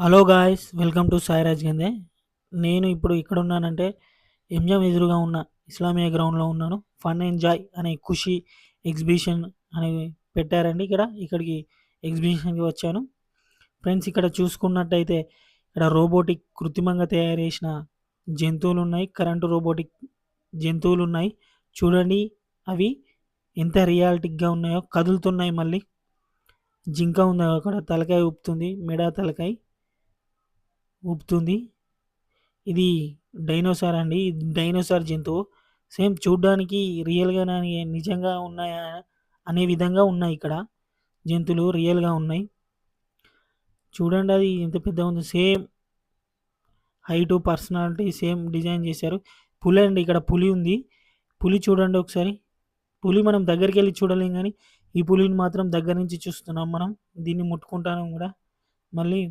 Hello guys, welcome to Sairaj Gande. నేను ఇప్పుడు ఇక్కడ ఉన్నానంటే ఎంజామ్ ఎదురుగా ఉన్న ఇస్లామియా గ్రౌండ్లో ఉన్నాను. ఫన్ అండ్ జాయ్ అనే ఖుషి ఎగ్జిబిషన్ అని పెట్టారండి. ఇక్కడికి ఎగ్జిబిషన్కి వచ్చాను ఫ్రెండ్స్. ఇక్కడ చూసుకున్నట్టయితే ఇక్కడ రోబోటిక్ కృత్రిమంగా తయారు చేసిన జంతువులు ఉన్నాయి. కరెంటు రోబోటిక్ జంతువులు ఉన్నాయి. చూడండి, అవి ఎంత రియాలిటిక్గా ఉన్నాయో, కదులుతున్నాయి. మళ్ళీ జింక ఉంది అక్కడ, తలకాయ ఊపుతుంది, మెడ తలకాయ ఊపుతుంది. ఇది డైనోసార్ అండి. డైనోసార్ జంతువు సేమ్ చూడ్డానికి రియల్‌గానే నిజంగా ఉన్నాయా అనే విధంగా ఉన్నాయి. ఇక్కడ జంతువులు రియల్‌గా ఉన్నాయి. చూడండి, అది ఎంత పెద్దగా ఉందో. Same height, personality same design చేశారు. పులి అండి, ఇక్కడ పులి ఉంది. పులి చూడండి ఒకసారి. పులి మనం దగ్గరికెళ్ళి చూడలేం గానీ, ఈ పులిని మాత్రం దగ్గర నుంచి చూస్తున్నాం మనం. దీన్ని ముట్టుకుంటాను కూడా. మళ్ళీ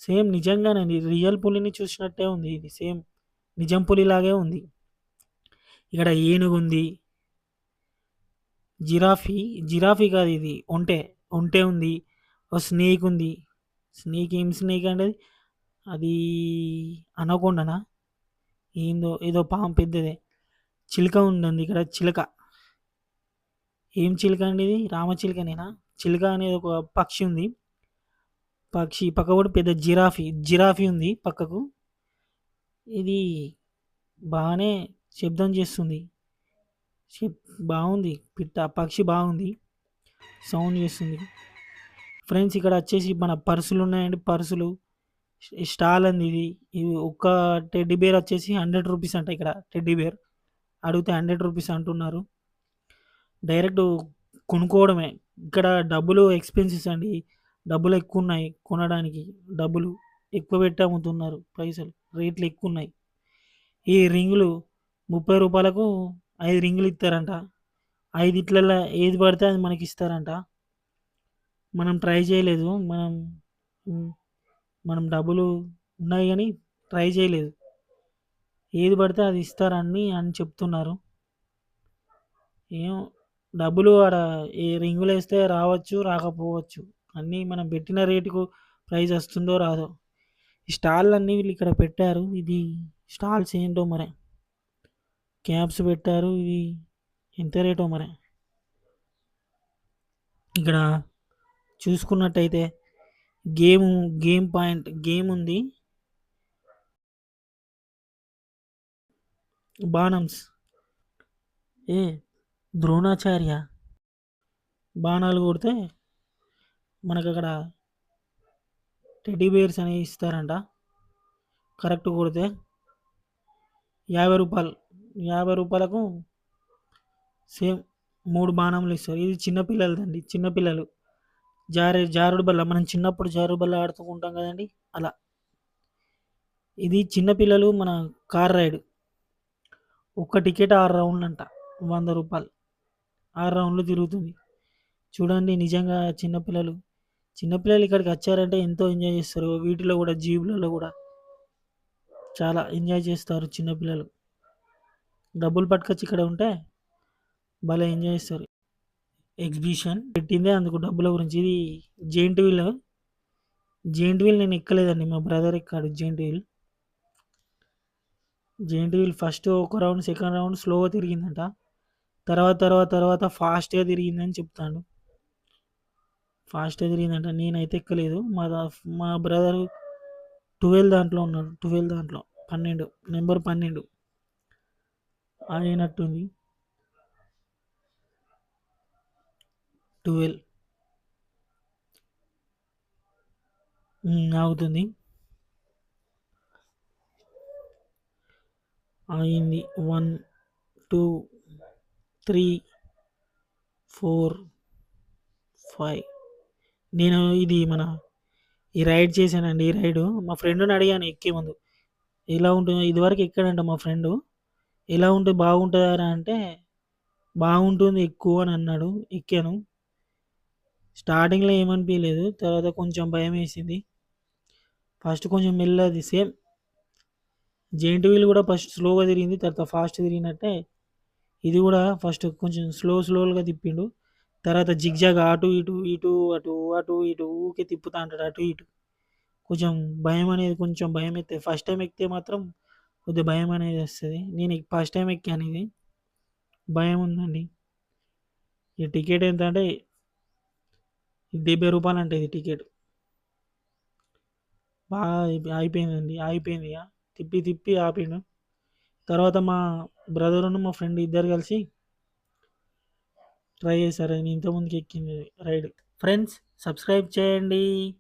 సేమ్ నిజంగానండి, రియల్ పులిని చూసినట్టే ఉంది. ఇది సేమ్ నిజం పులిలాగే ఉంది. ఇక్కడ ఏనుగుంది, జిరాఫీ కాదు, ఇది ఒంటె ఉంది. ఒక స్నేక్ ఉంది. ఏం స్నేక్ అండి అది? అది అనకొండనా ఏందో, ఏదో పాము పెద్దదే. చిలుక ఉందండి ఇక్కడ, చిలుక. ఏం చిలుక అండి ఇది? రామచిలుకనేనా? చిలుక అనేది ఒక పక్షి ఉంది. పక్క కూడా పెద్ద జిరాఫీ ఉంది పక్కకు. ఇది బాగానే శబ్దం చేస్తుంది. బాగుంది. పక్షి బాగుంది, సౌండ్ చేస్తుంది. ఫ్రెండ్స్, ఇక్కడ వచ్చేసి మన పర్సులు ఉన్నాయండి. పర్సులు స్టాల్ అండి ఇది. ఇవి ఒక్క టెడ్డీ బేర్ వచ్చేసి 100 రూపీస్ అంట. ఇక్కడ టెడ్డీ బేర్ అడిగితే 100 రూపీస్ అంటున్నారు. డైరెక్ట్ కొనుక్కోవడమే. ఇక్కడ డబ్బులు ఎక్స్పెన్సెస్ అండి. డబ్బులు ఎక్కువ ఉన్నాయి కొనడానికి. డబ్బులు ఎక్కువ పెట్టి అమ్ముతున్నారు. పైసలు రేట్లు ఎక్కువ ఉన్నాయి. ఈ రింగులు 30 రూపాయలకు 5 రింగులు ఇస్తారంట. 5 ఇట్లల్లో ఏది పడితే అది మనకి ఇస్తారంట. మనం ట్రై చేయలేదు. మనం డబ్బులు ఉన్నాయి కానీ ట్రై చేయలేదు. ఏది పడితే అది ఇస్తారని చెప్తున్నారు. ఏం డబ్బులు ఆడ ఏ రింగులు వేస్తే రావచ్చు, రాకపోవచ్చు. అన్నీ మనం పెట్టిన రేటుకు ప్రైస్ వస్తుందో రాదో. ఈ స్టాల్ అన్నీ వీళ్ళు ఇక్కడ పెట్టారు. ఇది స్టాల్స్ ఏంటో మరి. క్యాప్స్ పెట్టారు. ఇవి ఎంత రేటో మరి. ఇక్కడ చూసుకున్నట్టయితే గేమ్ ఉంది. బాణమ్స్ ద్రోణాచార్య బాణాలు కొడితే మనకు అక్కడ టెడ్డీ బేర్స్ అనేవి ఇస్తారంట. కరెక్ట్ కొడితే 50 రూపాయలు. 50 రూపాయలకు సేమ్ 3 బాణములు ఇస్తారు. ఇది చిన్నపిల్లలదండి. చిన్నపిల్లలు జారుడు బల్ల, మనం చిన్నప్పుడు జారుడు బల్ల ఆడుతుంటాం కదండి, అలా. ఇది చిన్నపిల్లలు మన కార్ రైడ్. ఒక్క టికెట్ 6 రౌండ్లు అంట, 100 రూపాయలు. 6 రౌండ్లు తిరుగుతుంది. చూడండి, నిజంగా చిన్నపిల్లలు ఇక్కడికి వచ్చారంటే ఎంతో ఎంజాయ్ చేస్తారు. వీటిలో కూడా, జీబులలో కూడా చాలా ఎంజాయ్ చేస్తారు చిన్నపిల్లలు. డబ్బులు పట్టుకొచ్చి ఇక్కడ ఉంటే భలే ఎంజాయ్ చేస్తారు. ఎగ్జిబిషన్ పెట్టిందే అందుకు, డబ్బుల గురించి. ఇది జెయింట్ వీల్ నేను ఎక్కలేదండి, మా బ్రదర్ ఎక్కాడు జెయింట్ వీల్ ఫస్ట్ ఒక రౌండ్, సెకండ్ రౌండ్ స్లోగా తిరిగిందంట. తర్వాత ఫాస్ట్గా తిరిగిందని చెప్తాను. ఫాస్ట్గా తిరిగిందంట. నేనైతే ఎక్కలేదు. మా బ్రదరు 12 దాంట్లో ఉన్నాడు. 12 దాంట్లో 12, నెంబర్ 12 అయినట్టుంది. 12 ఆగుతుంది. అయింది. 1 2 3 4 5. నేను ఈ రైడ్ చేశానండి. ఈ రైడు మా ఫ్రెండ్ని అడిగాను ఎక్కే ముందు, ఎలా ఉంటుంది. ఇదివరకు ఎక్కాడంట మా ఫ్రెండు. ఎలా ఉంటుంది, బాగుంటుందా అంటే బాగుంటుంది ఎక్కువ అని అన్నాడు. ఎక్కాను. స్టార్టింగ్లో ఏమనిపించలేదు, తర్వాత కొంచెం భయం వేసింది. ఫస్ట్ కొంచెం మెల్లది. సేమ్ జెయింట్ వీల్ కూడా ఫస్ట్ స్లోగా తిరిగింది, తర్వాత ఫాస్ట్ తిరిగినట్టే ఇది కూడా. ఫస్ట్ కొంచెం స్లోగా తిప్పిండు. తర్వాత జిగ్జాగ్ అటు ఇటు ఊకే తిప్పుతా అంటాడు. అటు ఇటు కొంచెం భయం అనేది కొంచెం భయం ఎత్తే ఫస్ట్ టైం ఎక్కితే మాత్రం కొద్దిగా భయం అనేది వస్తుంది. నేను ఫస్ట్ టైం ఎక్కాను ఇది, భయం ఉందండి. ఈ టికెట్ ఎంత అంటే రూ. 70 అంటే ఇది టికెట్. బాగా అయిపోయిందండి, ఆగిపోయింది ఇక. తిప్పి తిప్పి ఆపిండు. తర్వాత మా బ్రదరును మా ఫ్రెండ్ ఇద్దరు కలిసి ట్రై చేశారు. నేను ఇంతకుముందుకి ఎక్కింది రైడ్. ఫ్రెండ్స్ సబ్స్క్రైబ్ చేయండి.